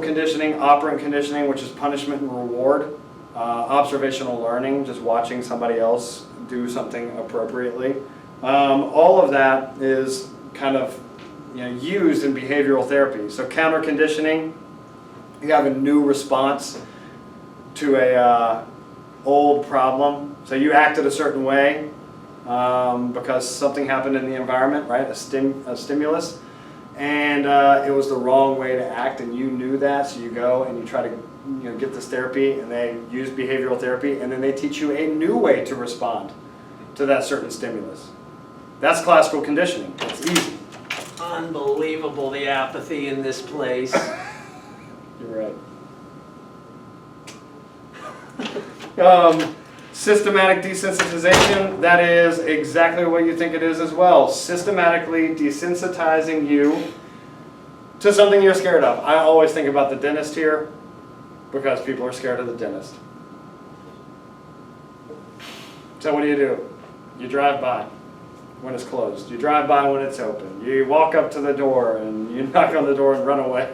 Conditioning, operant conditioning, which is punishment and reward. Observational learning, just watching somebody else do something appropriately. All of that is kind of used in behavioral therapy. So counter conditioning, you have a new response to a old problem. So you acted a certain way because something happened in the environment, right? A stimulus. And it was the wrong way to act, and you knew that, so you go and you try to get this therapy, and they use behavioral therapy, and then they teach you a new way to respond to that certain stimulus. That's classical conditioning. It's easy. Unbelievable, the apathy in this place. You're right. Systematic desensitization, that is exactly what you think it is as well. Systematically desensitizing you to something you're scared of. I always think about the dentist here because people are scared of the dentist. So what do? You drive by when it's closed. You drive by when it's open. You walk up to the door and you knock on the door and run away.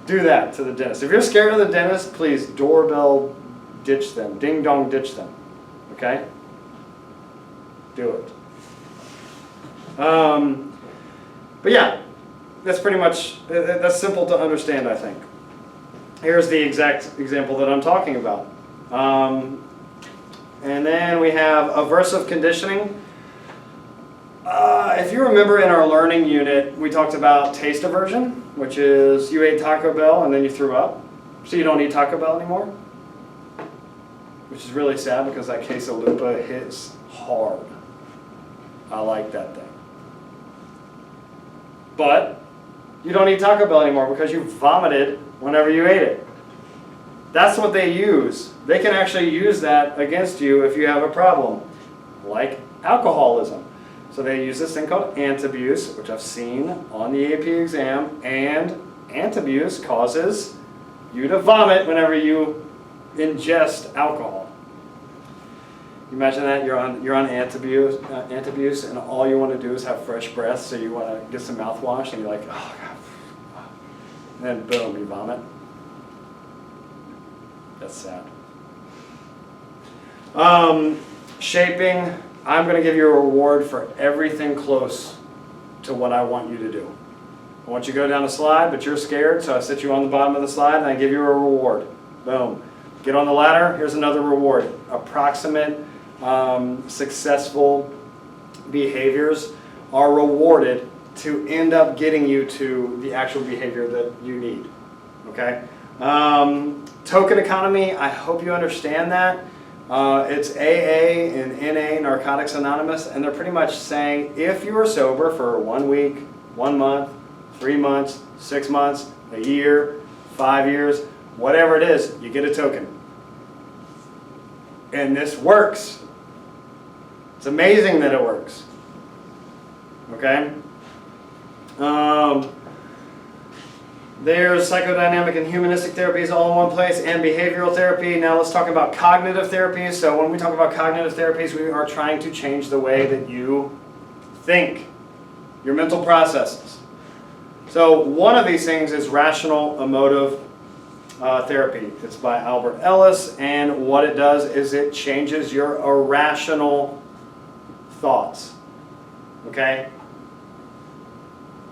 Do that to the dentist. If you're scared of the dentist, please doorbell ditch them. Ding dong ditch them. Okay? Do it. But yeah, that's pretty much, that's simple to understand, I think. Here's the exact example that I'm talking about. And then we have aversive conditioning. If you remember in our learning unit, we talked about taste aversion, which is you ate Taco Bell and then you threw up. So you don't eat Taco Bell anymore. Which is really sad because that quesalupa hits hard. I like that thing. But you don't eat Taco Bell anymore because you vomited whenever you ate it. That's what they use. They can actually use that against you if you have a problem, like alcoholism. So they use this thing called antabuse, which I've seen on the AP exam, and antabuse causes you to vomit whenever you ingest alcohol. You imagine that you're on antabuse, and all you want to do is have fresh breath, so you want to get some mouthwash, and you're like, oh God, and then boom, you vomit. That's sad. Shaping. I'm going to give you a reward for everything close to what I want you to do. I want you to go down a slide, but you're scared, so I sit you on the bottom of the slide and I give you a reward. Boom. Get on the ladder, here's another reward. Approximate, successful behaviors are rewarded to end up getting you to the actual behavior that you need. Okay? Token economy, I hope you understand that. It's AA and NA, Narcotics Anonymous, and they're pretty much saying if you are sober for 1 week, 1 month, 3 months, 6 months, a year, 5 years, whatever it is, you get a token. And this works. It's amazing that it works. Okay? There's psychodynamic and humanistic therapies all in one place, and behavioral therapy. Now let's talk about cognitive therapies. So when we talk about cognitive therapies, we are trying to change the way that you think, your mental processes. So one of these things is rational emotive therapy. It's by Albert Ellis, and what it does is it changes your irrational thoughts. Okay?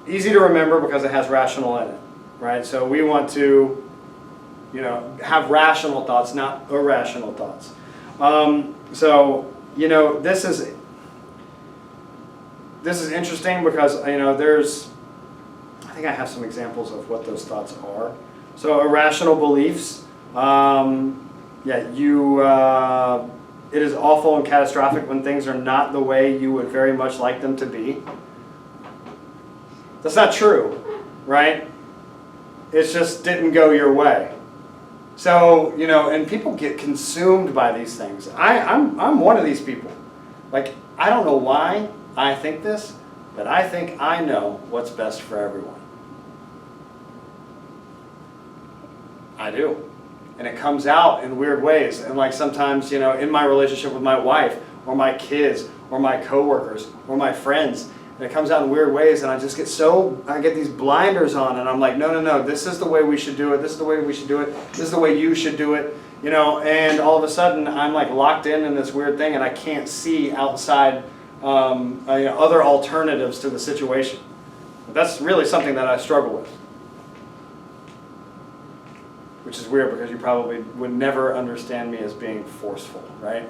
Easy to remember because it has rational in it. Right? So we want to, have rational thoughts, not irrational thoughts. This is interesting because, I think I have some examples of what those thoughts are. So irrational beliefs, it is awful and catastrophic when things are not the way you would very much like them to be. That's not true, right? It just didn't go your way. So, and people get consumed by these things. I'm one of these people. Like, I don't know why I think this, but I think I know what's best for everyone. I do. And it comes out in weird ways. And like sometimes, in my relationship with my wife, or my kids, or my coworkers, or my friends, and it comes out in weird ways, and I just I get these blinders on, and I'm like, no, no, no, this is the way we should do it, this is the way we should do it, this is the way you should do it, you know, and all of a sudden I'm like locked in this weird thing, and I can't see outside other alternatives to the situation. That's really something that I struggle with. Which is weird because you probably would never understand me as being forceful, right?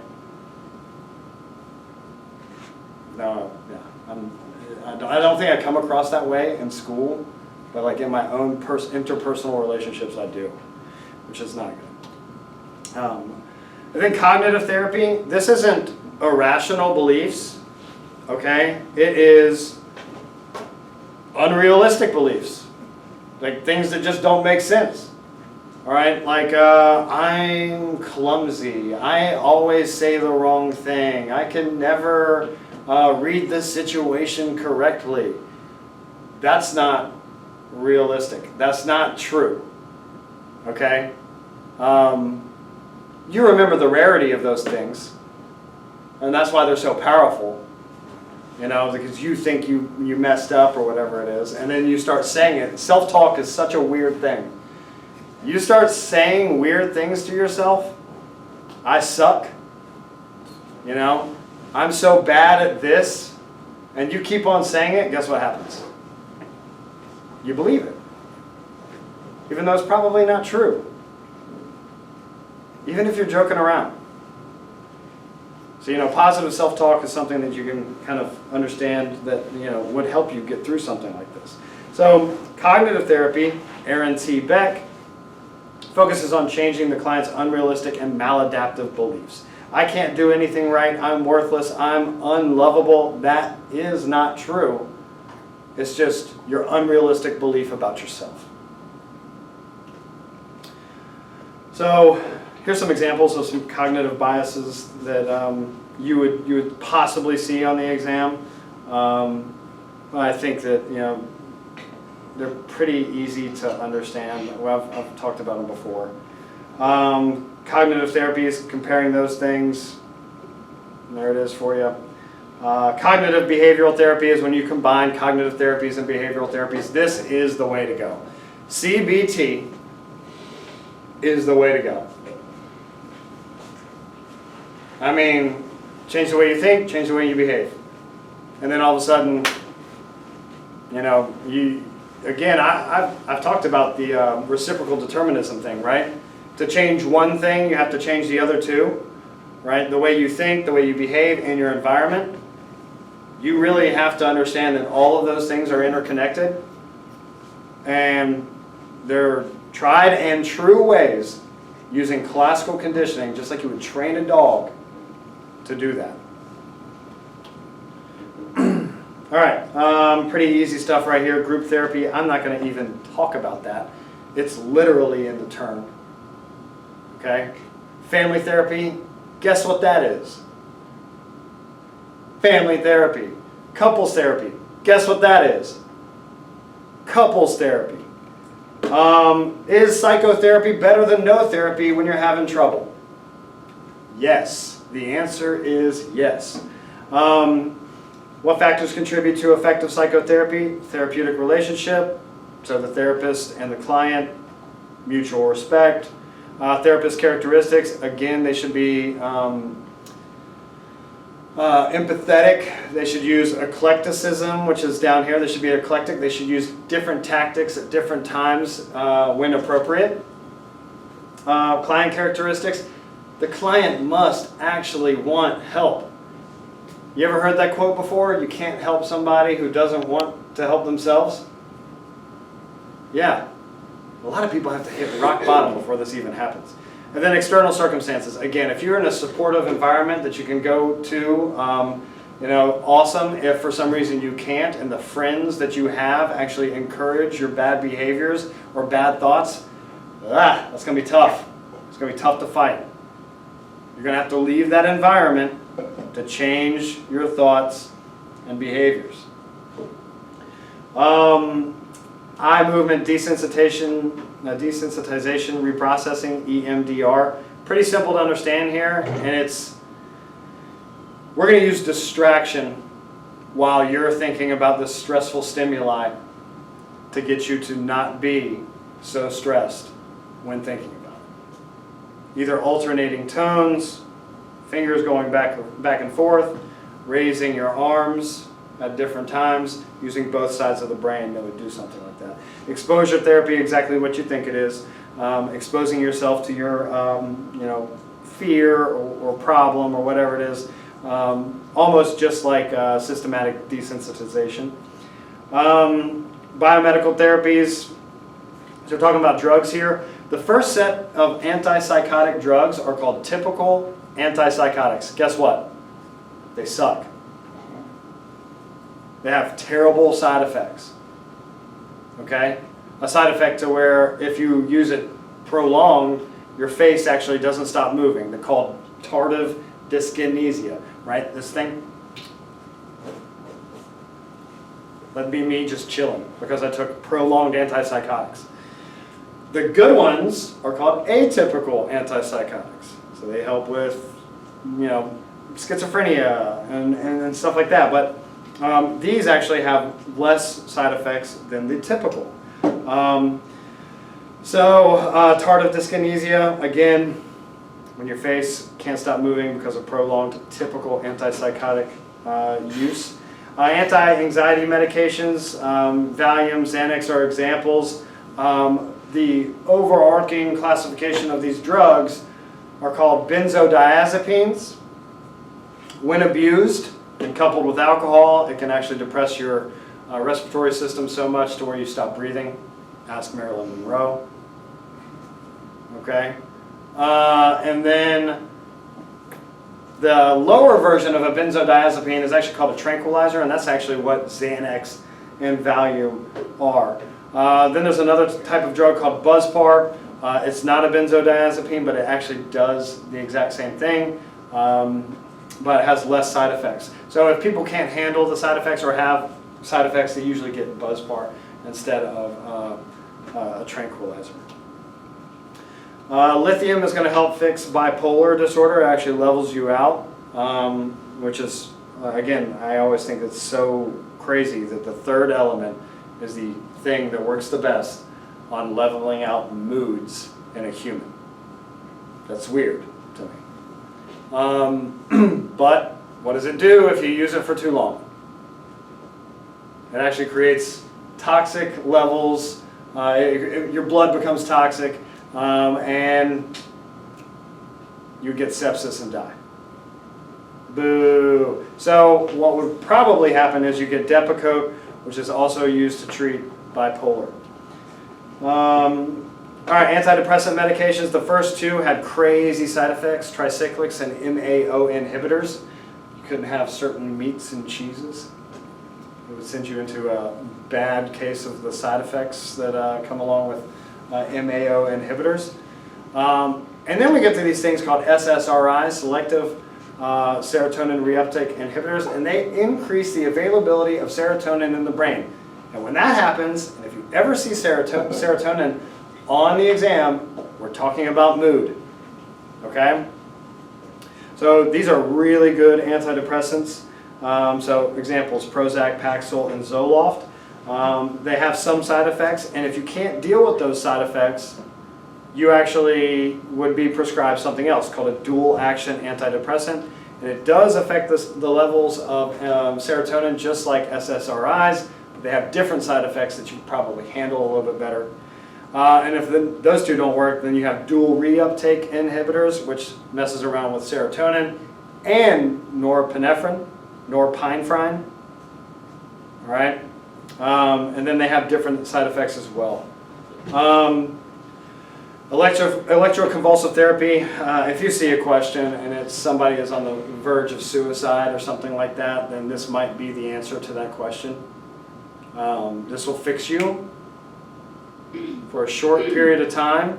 No, yeah. I don't think I come across that way in school, but like in my own interpersonal relationships I do, which is not good. I think cognitive therapy, this isn't irrational beliefs, okay? It is unrealistic beliefs, like things that just don't make sense. All right, like I'm clumsy, I always say the wrong thing, I can never read the situation correctly. That's not realistic. That's not true. Okay? You remember the rarity of those things, and that's why they're so powerful. You know, because you think you messed up or whatever it is, and then you start saying it. Self-talk is such a weird thing. You start saying weird things to yourself. I suck. You know, I'm so bad at this, and you keep on saying it, guess what happens? You believe it. Even though it's probably not true. Even if you're joking around. So, you know, positive self-talk is something that you can kind of understand that, you know, would help you get through something like this. So, cognitive therapy, Aaron T. Beck, focuses on changing the client's unrealistic and maladaptive beliefs. I can't do anything right, I'm worthless, I'm unlovable. That is not true. It's just your unrealistic belief about yourself. So here's some examples of some cognitive biases that you would possibly see on the exam. I think that, you know, they're pretty easy to understand. Well, I've talked about them before. Cognitive therapy is comparing those things. There it is for you. Cognitive behavioral therapy is when you combine cognitive therapies and behavioral therapies. This is the way to go. CBT is the way to go. I mean, change the way you think, change the way you behave. And then all of a sudden, you know, again, I've talked about the reciprocal determinism thing, right? To change one thing, you have to change the other two, right? The way you think, the way you behave, and your environment. You really have to understand that all of those things are interconnected. And they're tried and true ways using classical conditioning, just like you would train a dog to do that. All right, pretty easy stuff right here. Group therapy, I'm not going to even talk about that. It's literally in the term. Okay? Family therapy, guess what that is? Family therapy. Couples therapy, guess what that is? Couples therapy. Is psychotherapy better than no therapy when you're having trouble? Yes. The answer is yes. What factors contribute to effective psychotherapy? Therapeutic relationship, so the therapist and the client, mutual respect. Therapist characteristics, again, they should be empathetic. They should use eclecticism, which is down here. They should be eclectic. They should use different tactics at different times when appropriate. Client characteristics, the client must actually want help. You ever heard that quote before? You can't help somebody who doesn't want to help themselves? Yeah. A lot of people have to hit rock bottom before this even happens. And then external circumstances. Again, if you're in a supportive environment that you can go to, you know, awesome. If for some reason you can't and the friends that you have actually encourage your bad behaviors or bad thoughts, that's going to be tough. It's going to be tough to fight. You're going to have to leave that environment to change your thoughts and behaviors. Eye movement desensitization, reprocessing, EMDR. Pretty simple to understand here, and we're going to use distraction while you're thinking about this stressful stimuli to get you to not be so stressed when thinking about it. Either alternating tones, fingers going back and forth, raising your arms at different times, using both sides of the brain that would do something like that. Exposure therapy, exactly what you think it is. Exposing yourself to your fear or problem or whatever it is, almost just like systematic desensitization. Biomedical therapies, so we're talking about drugs here. The first set of antipsychotic drugs are called typical antipsychotics. Guess what? They suck. They have terrible side effects. Okay? A side effect to where if you use it prolonged, your face actually doesn't stop moving. They're called tardive dyskinesia, right? This thing. That'd be me just chilling because I took prolonged antipsychotics. The good ones are called atypical antipsychotics. So they help with, schizophrenia and stuff like that. But these actually have less side effects than the typical. Tardive dyskinesia, again, when your face can't stop moving because of prolonged typical antipsychotic use. Anti-anxiety medications, Valium, Xanax are examples. The overarching classification of these drugs are called benzodiazepines. When abused and coupled with alcohol, it can actually depress your respiratory system so much to where you stop breathing. Ask Marilyn Monroe. Okay? And then the lower version of a benzodiazepine is actually called a tranquilizer, and that's actually what Xanax and Valium are. Then there's another type of drug called Buzzpar. It's not a benzodiazepine, but it actually does the exact same thing, but it has less side effects. So if people can't handle the side effects or have side effects, they usually get Buzzpar instead of a tranquilizer. Lithium is going to help fix bipolar disorder. It actually levels you out, which is, again, I always think it's so crazy that the third element is the thing that works the best on leveling out moods in a human. That's weird to me. But what does it do if you use it for too long? It actually creates toxic levels. Your blood becomes toxic. And you get sepsis and die. Boo. So what would probably happen is you get Depakote, which is also used to treat bipolar. All right, antidepressant medications. The first two had crazy side effects, tricyclics and MAO inhibitors. You couldn't have certain meats and cheeses. It would send you into a bad case of the side effects that come along with MAO inhibitors. And then we get to these things called SSRIs, selective serotonin reuptake inhibitors, and they increase the availability of serotonin in the brain. And when that happens, and if you ever see serotonin on the exam, we're talking about mood. Okay? So these are really good antidepressants. So examples, Prozac, Paxil, and Zoloft. They have some side effects, and if you can't deal with those side effects, you actually would be prescribed something else called a dual action antidepressant. And it does affect the levels of serotonin just like SSRIs, but they have different side effects that you probably handle a little bit better. And if those two don't work, then you have dual reuptake inhibitors, which messes around with serotonin, and norepinephrine, norepinephrine. All right? And then they have different side effects as well. Electroconvulsive therapy, if you see a question and it's somebody is on the verge of suicide or something like that, then this might be the answer to that question. This will fix you for a short period of time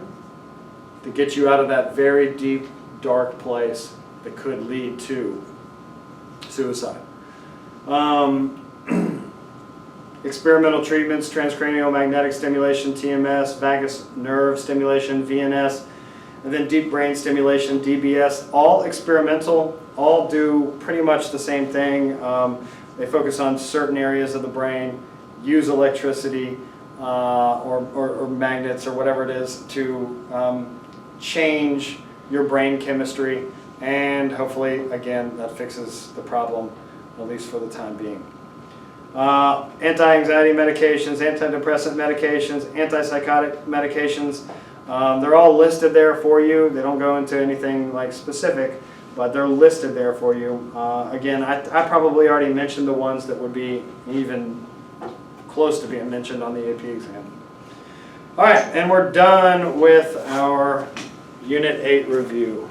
to get you out of that very deep, dark place that could lead to suicide. Experimental treatments, transcranial magnetic stimulation, TMS, vagus nerve stimulation, VNS, and then deep brain stimulation, DBS, all experimental, all do pretty much the same thing. They focus on certain areas of the brain, use electricity or magnets or whatever it is to change your brain chemistry, and hopefully, again, that fixes the problem, at least for the time being. Anti-anxiety medications, antidepressant medications, antipsychotic medications, they're all listed there for you. They don't go into anything like specific, but they're listed there for you. Again, I probably already mentioned the ones that would be even close to being mentioned on the AP exam. All right, and we're done with our Unit 8 review.